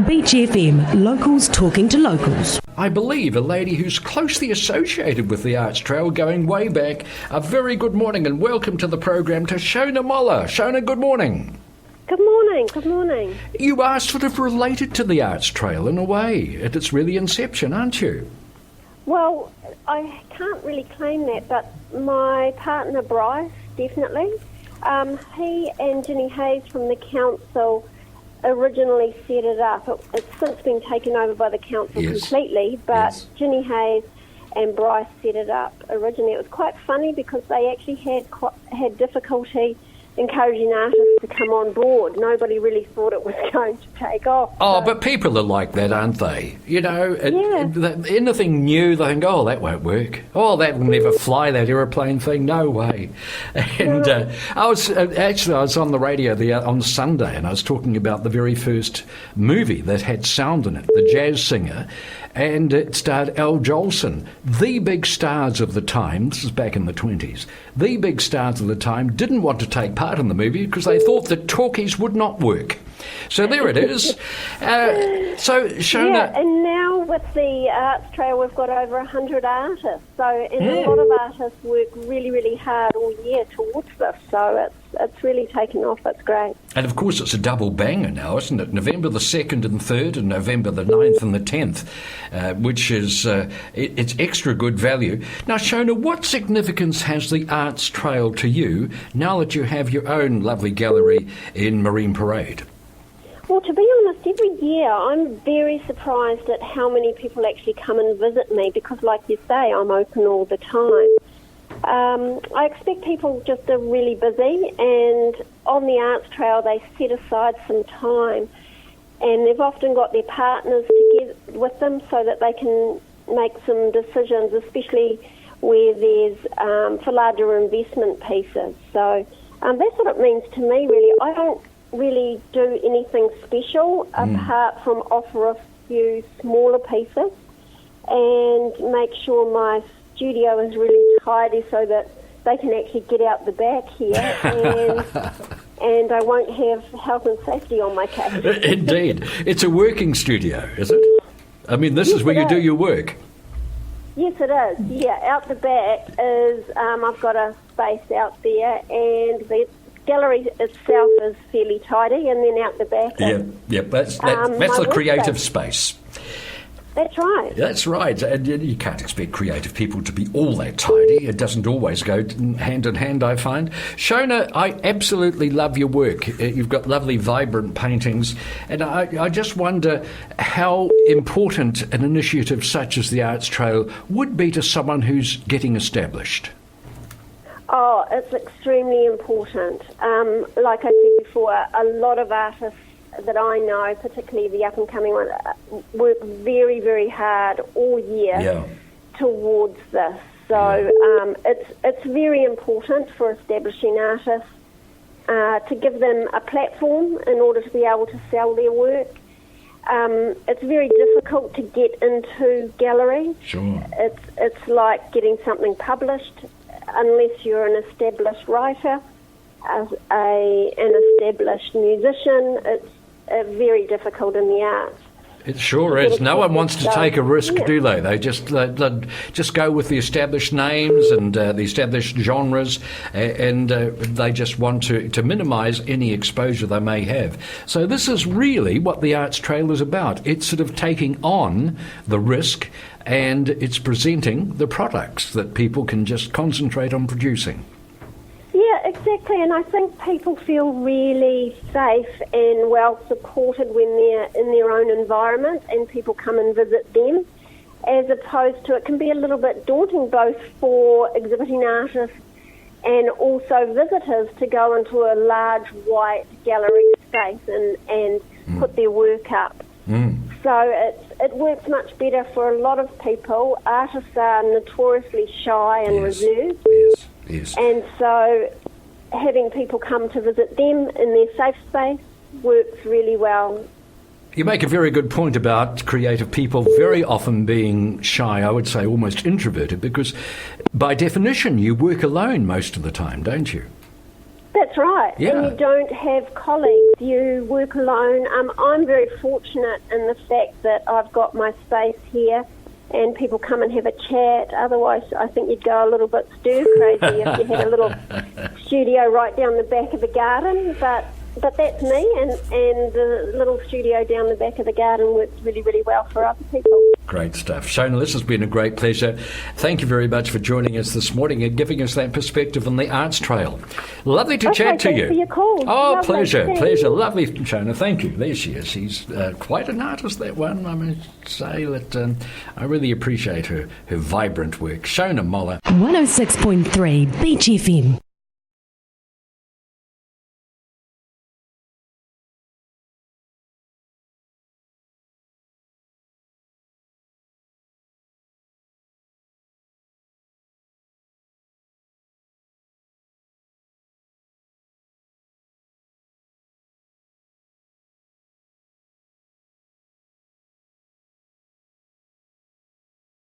Beach FM, locals talking to locals. I believe a lady who's closely associated with the Arts Trail going way back. A very good morning and welcome to the program to Shona Moller. Shona, good morning. Good morning, good morning. You are sort of related to the Arts Trail in a way at its really inception, aren't you? Well, I can't really claim that, but my partner Bryce, definitely. He and Ginny Hayes from the council originally set it up. It's since been taken over by the council completely, but yes. Ginny Hayes and Bryce set it up originally. It was quite funny because they actually had difficulty encouraging artists to come on board. Nobody really thought it was going to take off. Oh, but people are like that, aren't they? You know, anything new, they think, oh, that won't work. Oh, that will never fly, that aeroplane thing, no way. And I was on the radio on Sunday, and I was talking about the very first movie that had sound in it, The Jazz Singer, and it starred Al Jolson. The big stars of the time, this is back in the 20s, the big stars of the time didn't want to take part in the movie because they thought that talkies would not work. So there it is. So Shona... Yeah, and now with the Arts Trail we've got over 100 artists. And a lot of artists work really, really hard all year towards this. So it's really taken off. It's great. And of course it's a double banger now, isn't it? November the 2nd and 3rd and November the 9th and the 10th, which is it's extra good value. Now, Shona, what significance has the Arts Trail to you now that you have your own lovely gallery in Marine Parade? Well, to be honest, every year I'm very surprised at how many people actually come and visit me because, like you say, I'm open all the time. I expect people just are really busy, and on the Arts Trail they set aside some time, and they've often got their partners together with them so that they can make some decisions, especially where there's for larger investment pieces. So that's what it means to me, really. I don't really do anything special apart from offer a few smaller pieces and make sure my studio is really tidy so that they can actually get out the back here and I won't have health and safety on my case. Indeed. It's a working studio, is it? I mean, this is where you do your work. Yes, it is. Yeah, out the back is, I've got a space out there, and the gallery itself is fairly tidy, and then out the back that's the creative space. That's right. That's right. And you can't expect creative people to be all that tidy. It doesn't always go hand in hand, I find. Shona, I absolutely love your work. You've got lovely, vibrant paintings. And I just wonder how important an initiative such as the Arts Trail would be to someone who's getting established. Oh, it's extremely important. Like I said before, a lot of artists that I know, particularly the up-and-coming ones, work very, very hard all year towards this. So it's very important for establishing artists to give them a platform in order to be able to sell their work. It's very difficult to get into gallery. Sure. It's like getting something published unless you're an established writer, an established musician. It's very difficult in the arts. It sure is. No one wants to take a risk, do they? They just go with the established names and the established genres, and they just want to minimise any exposure they may have. So this is really what the Arts Trail is about. It's sort of taking on the risk, and it's presenting the products that people can just concentrate on producing. Yeah, exactly, and I think people feel really safe and well supported when they're in their own environment and people come and visit them, as opposed to it can be a little bit daunting both for exhibiting artists and also visitors to go into a large white gallery space and put their work up. So it works much better for a lot of people. Artists are notoriously shy and reserved. Yes. And so having people come to visit them in their safe space works really well. You make a very good point about creative people very often being shy, I would say almost introverted, because by definition you work alone most of the time, don't you? That's right. Yeah. And you don't have colleagues. You work alone. I'm very fortunate in the fact that I've got my space here and people come and have a chat. Otherwise, I think you'd go a little bit stir-crazy if you had a little studio right down the back of the garden. But that's me, and the little studio down the back of the garden works really, really well for other people. Great stuff. Shona, this has been a great pleasure. Thank you very much for joining us this morning and giving us that perspective on the arts trail. Lovely to chat to you. Thanks for your call. Oh, Lovely. pleasure, Thanks. pleasure. Lovely, Shona. Thank you. There she is. She's quite an artist, that one. I must say that I really appreciate her vibrant work. Shona Moller. 106.3 Beach FM.